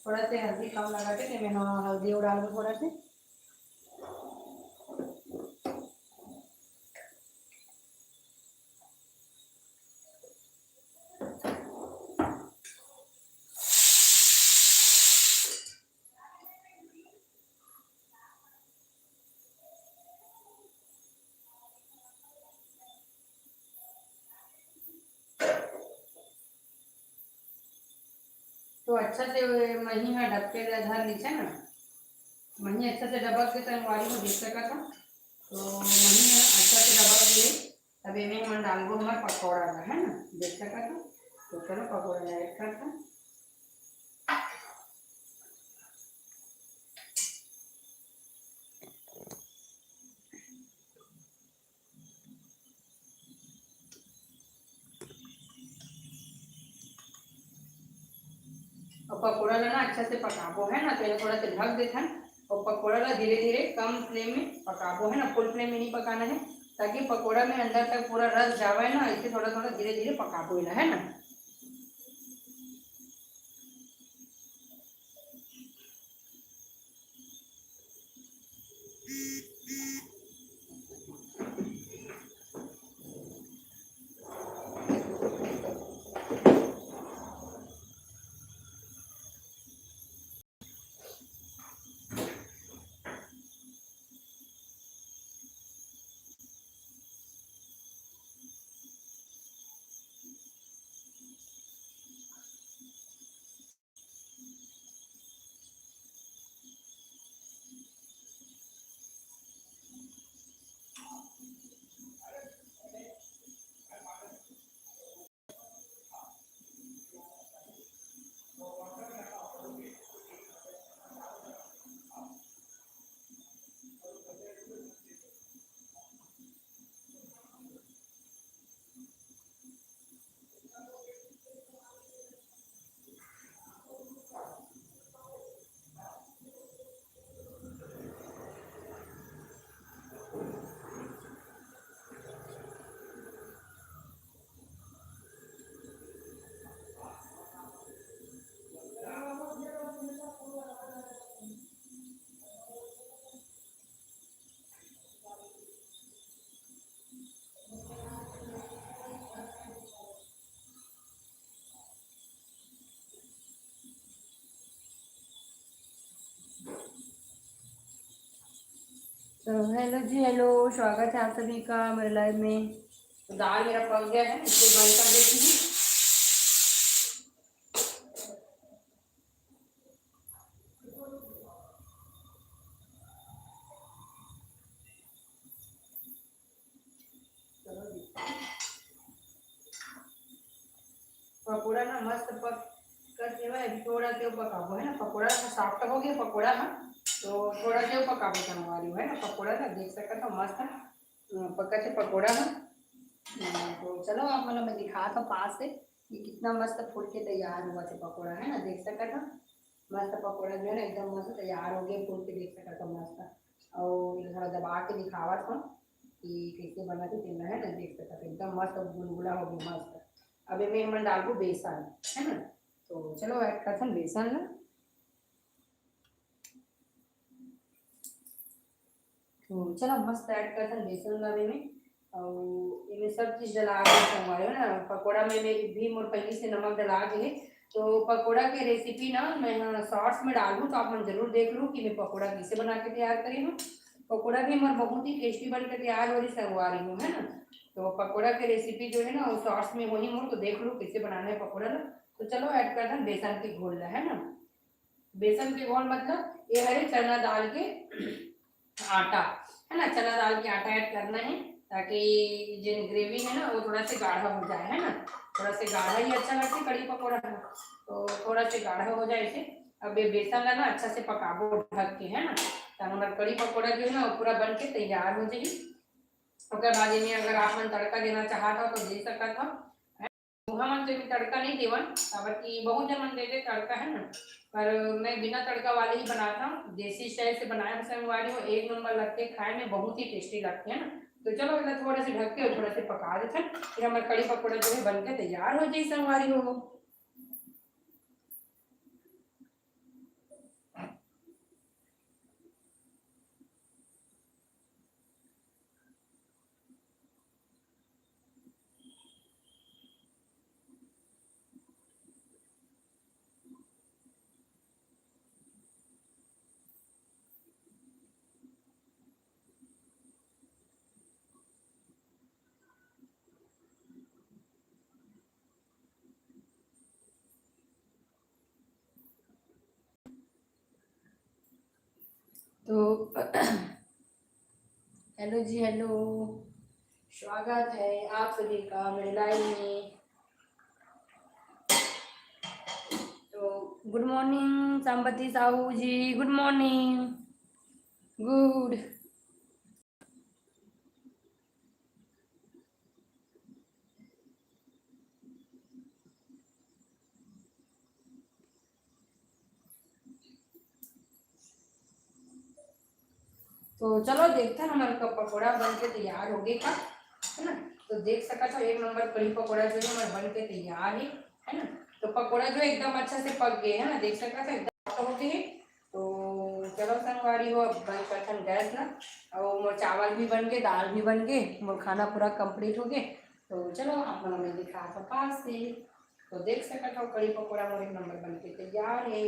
थोड़ा से हल्दी कम लगा के मैं हल्दी और डाल दूँ थोड़ा से। तो अच्छा से मही में ढक के धर लीजिए ना, मही अच्छा से डबक के तंगवारी को देख सका था। तो मही में अच्छा से डबक दिए तब में हम डालबो हमारे पकौड़ा का है ना, देख सका था। तो चलो पकौड़ा ऐड करता। और पकौड़ा ला ना अच्छा से पकाबो है ना, पहले थोड़ा सा ढक देता है और पकौड़ा ला धीरे धीरे कम फ्लेम में पकाबो है ना, फुल फ्लेम में नहीं पकाना है ताकि पकौड़ा में अंदर तक पूरा रस जावे ना, इसे थोड़ा थोड़ा धीरे धीरे पकाबो है ना। तो हेलो जी, हेलो, स्वागत है आप सभी का मेरे लाइव में। तो दाल मेरा पक गया है, इसको बंद कर देती हूँ। पकौड़ा ना मस्त पक कर देवा है, थोड़ा तेल पकाबो है ना, पकौड़ा तो सॉफ्ट हो गया पकौड़ा है तो थोड़ा तेल पकाबो तनवारी है ना, पकौड़ा ना देख सकते हो मस्त पक्का से पकौड़ा है। तो चलो आप मतलब मैं दिखा था पास से कि कितना मस्त फूल के तैयार हुआ था पकौड़ा है ना, देख सकते था मस्त पकौड़ा जो है ना एकदम मस्त तैयार हो गया फूल के, देख सकते था मस्त। और थोड़ा दबा के दिखावा था कि कैसे बना के देना है ना, देख सकते थे एकदम मस्त गुलगुला हो गया मस्त। अभी मैं मन डालू बेसन है ना, तो चलो ऐड करते हैं बेसन ना। तो चलो मस्त ऐड करते हैं बेसन ना में, और इनमें सब चीज़ डला के संगवाए ना, पकौड़ा में मैं भी मोर पहले से नमक डला के। तो पकौड़ा की रेसिपी ना मैं शॉर्ट्स में डालूँ, तो आप मन जरूर देख लूँ कि मैं पकौड़ा कैसे बना के तैयार करी हूँ। पकौड़ा भी मोर बहुत ही टेस्टी बन के तैयार हो रही संगवा रही हूँ है ना। तो पकौड़ा की रेसिपी जो है ना वो शॉर्ट्स में वही मोर, तो देख लो कैसे बनाना है पकौड़ा ना। तो चलो ऐड कर दें बेसन की घोल है ना। बेसन के घोल मतलब ये है चना दाल के आटा है ना, चना दाल के आटा ऐड करना है ताकि जो ग्रेवी है ना वो थोड़ा सा गाढ़ा हो जाए है ना। थोड़ा सा गाढ़ा ही अच्छा लगता है कड़ी पकौड़ा में, तो थोड़ा सा गाढ़ा हो जाए इसे। अब ये बेसन ना अच्छा से पकाबो ढक के है ना, तो हमारा कड़ी पकौड़ा जो है ना वो पूरा बन के तैयार हो जाएगी। उसके बाद में अगर आप मन तड़का देना चाहता हो तो दे सकता था। मन तो तड़का नहीं देवन, बाकी बहुत जन मन देते तड़का है ना, पर मैं बिना तड़का वाले ही बनाता हूँ, देसी स्टाइल से बनाया संगवारी हो, एक नंबर लगते हैं खाए में, बहुत ही टेस्टी लगते हैं ना। तो चलो मतलब थोड़ा से ढक के और थोड़ा से पका देते हैं, फिर हमारे कड़ी पकौड़ा जो है बनकर तैयार हो जाए संगवारी हो। तो हेलो जी, हेलो, स्वागत है आप सभी का मेरे लाइव में। तो गुड मॉर्निंग संपत्ति साहू जी, गुड मॉर्निंग। गुड। तो चलो देखते हैं हमारे का पकौड़ा बन के तैयार हो गए का, है ना। तो देख सका तो एक नंबर कड़ी पकौड़ा जो है हमारे बन के तैयार है ना। तो पकौड़ा जो एकदम अच्छा से पक गए, है ना, देख सका था एकदम अच्छा हो गए। तो चलो संगवारी हो, अब बंद कर गैस ना। और मोर चावल भी बन गए, दाल भी बन गए, मोर खाना पूरा कंप्लीट हो गए। तो चलो आप लोगों ने दिखा था पास से। तो देख सका था कड़ी पकौड़ा मोर एक नंबर बन के तैयार है।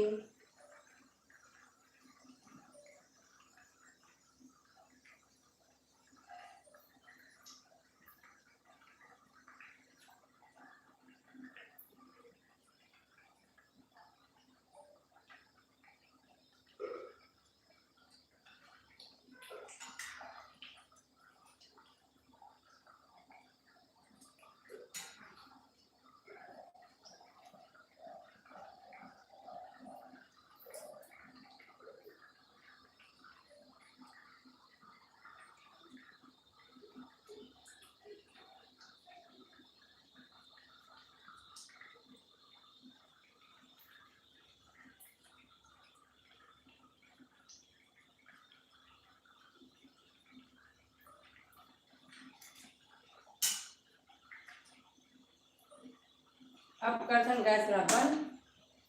अब करसन गैस ला बंद,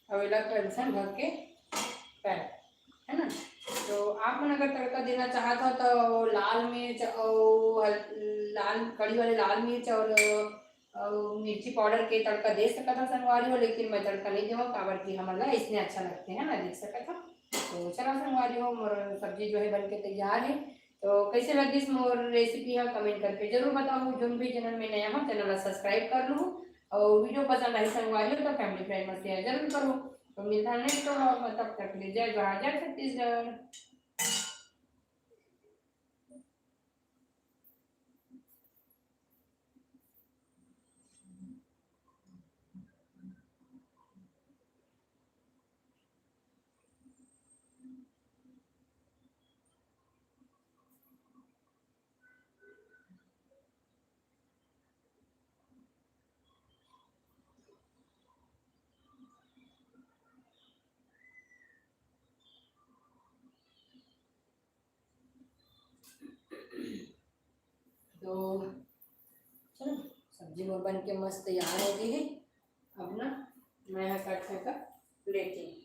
अवेला करसन ढक के पैक, है ना। तो आप मन अगर तड़का देना चाहत हो तो लाल मिर्च और लाल कड़ी वाले लाल मिर्च और मिर्ची पाउडर के तड़का दे सकता था संगवारी हो, लेकिन मैं तड़का नहीं देवा काबर की हमला इसने अच्छा लगते हैं ना, देख सकता था। तो चलो संगवारी हो, मोर सब्जी जो है बन के तैयार है। तो कैसे लगी मोर रेसिपी है कमेंट करके जरूर बताओ। जो भी चैनल में नया हो चैनल सब्सक्राइब कर लो, और वीडियो पसंद आई संगवारी हो तो फैमिली फ्रेंड में शेयर जरूर करो। तो मिलता है नेक्स्ट व्लॉग में, तब तक ले जय जवाहर जय छत्तीसगढ़। तो चलो सब्जी में बन के मस्त तैयार हो गई है। अब ना मैं यहाँ कट कर लेती हूँ।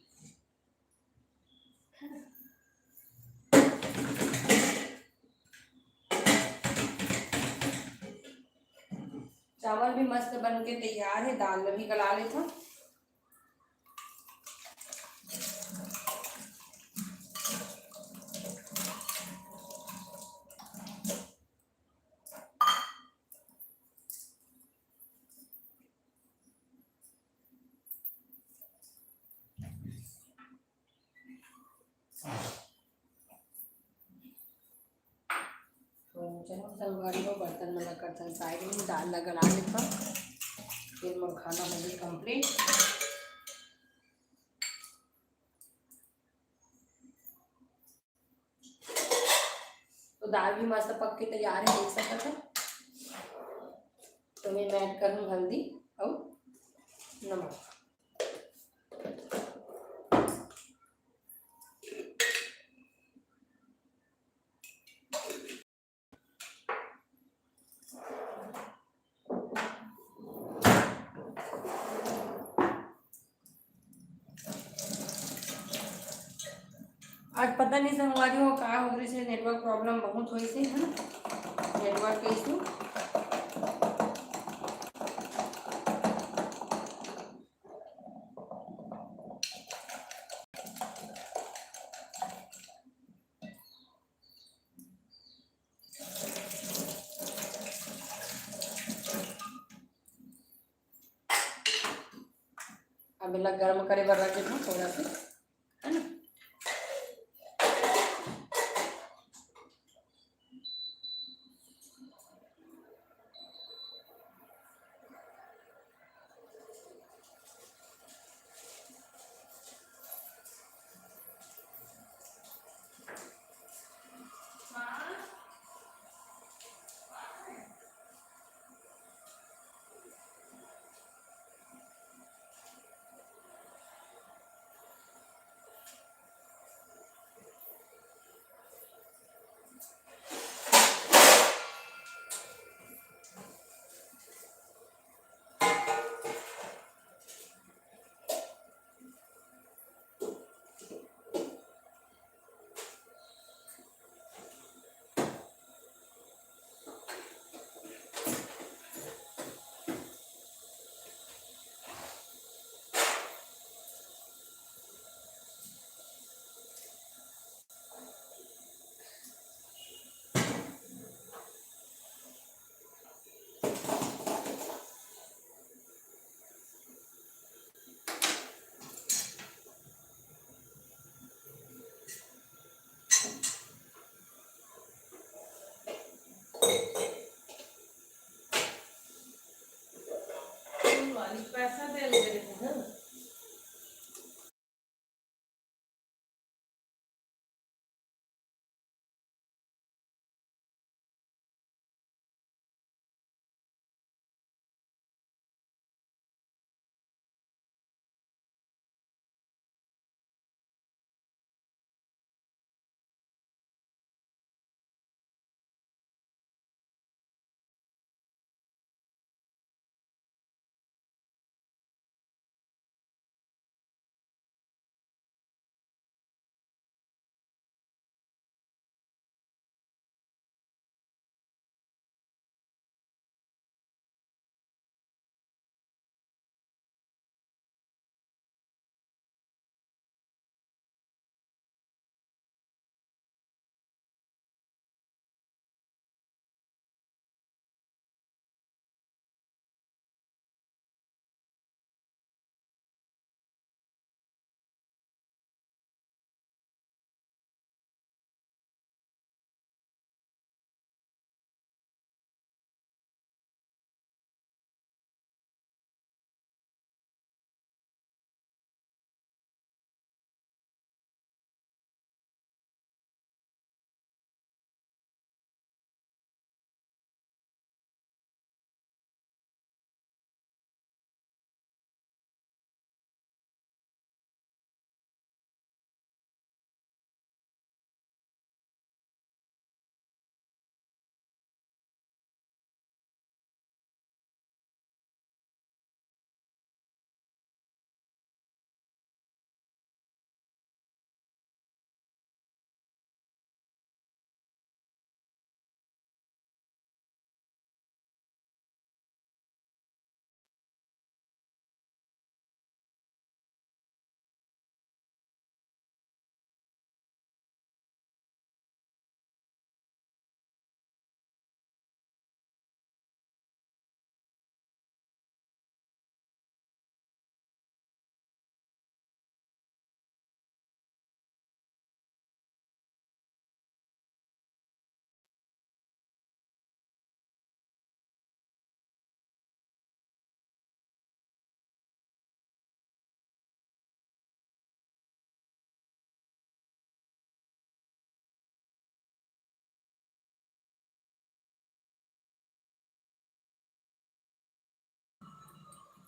चावल भी मस्त बन के तैयार है, दाल भी गला लेता हूँ। तो चलो संगवारी को बर्तन में रखकर साइड में दाल गला लेता हूँ, फिर मोर खाना हो गई कंप्लीट। तो दाल भी मस्त पक के तैयार है, देख सकते हैं। तो मैं ऐड करूँ हल्दी और नमक। आज पता नहीं संगवारी हो कहा हो रही से नेटवर्क प्रॉब्लम बहुत हुई थी, है ना, नेटवर्क इशू। अब इला गर्म करे बर रखे था थोड़ा सा, है ना।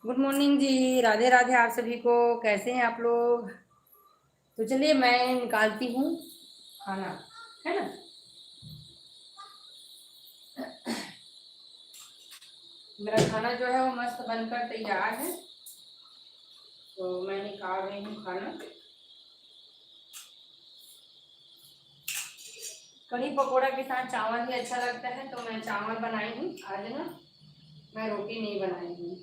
गुड मॉर्निंग जी, राधे राधे आप सभी को। कैसे हैं आप लोग? तो चलिए मैं निकालती हूँ खाना, है ना। मेरा खाना जो है वो मस्त बनकर तैयार है, तो मैं निकाल रही हूँ खाना। कढ़ी पकौड़ा के साथ चावल ही अच्छा लगता है, तो मैं चावल बनाई हूँ आज ना, मैं रोटी नहीं बनाई हूँ।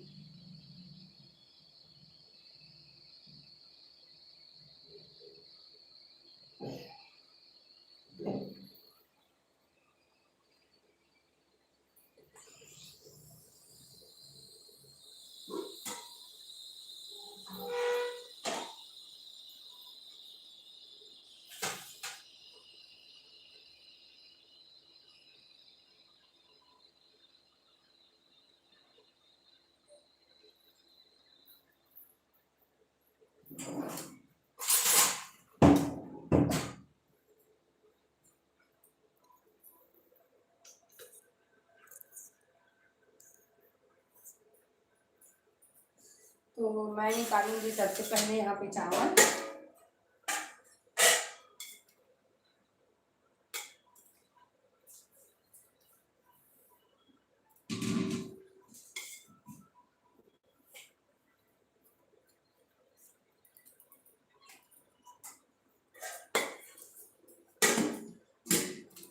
तो मैं निकालूंगी सबसे पहले यहाँ पे चावल।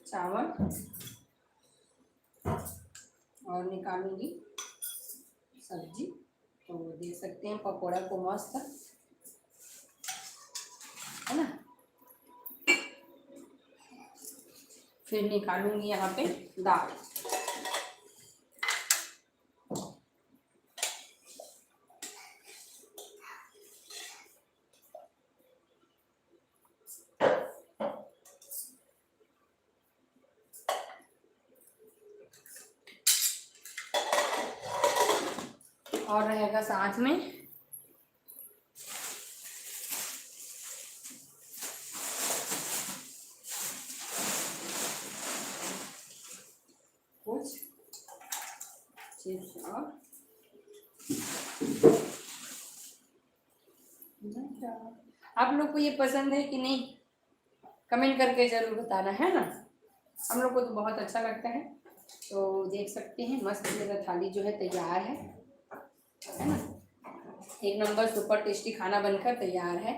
चावल और निकालूंगी सब्जी। तो देख सकते हैं पकौड़ा को मस्त, है ना। फिर निकालूंगी यहाँ पे दाल। और रहेगा साथ में कुछ चिप्स और आप लोग को ये पसंद है कि नहीं, कमेंट करके ज़रूर बताना, है ना। हम लोग को तो बहुत अच्छा लगता है। तो देख सकते हैं मस्त मेरा थाली जो है तैयार है ना। एक नंबर सुपर टेस्टी खाना बनकर तैयार है।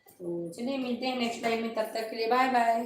तो चलिए मिलते हैं नेक्स्ट टाइम में, तब तक के लिए बाय बाय।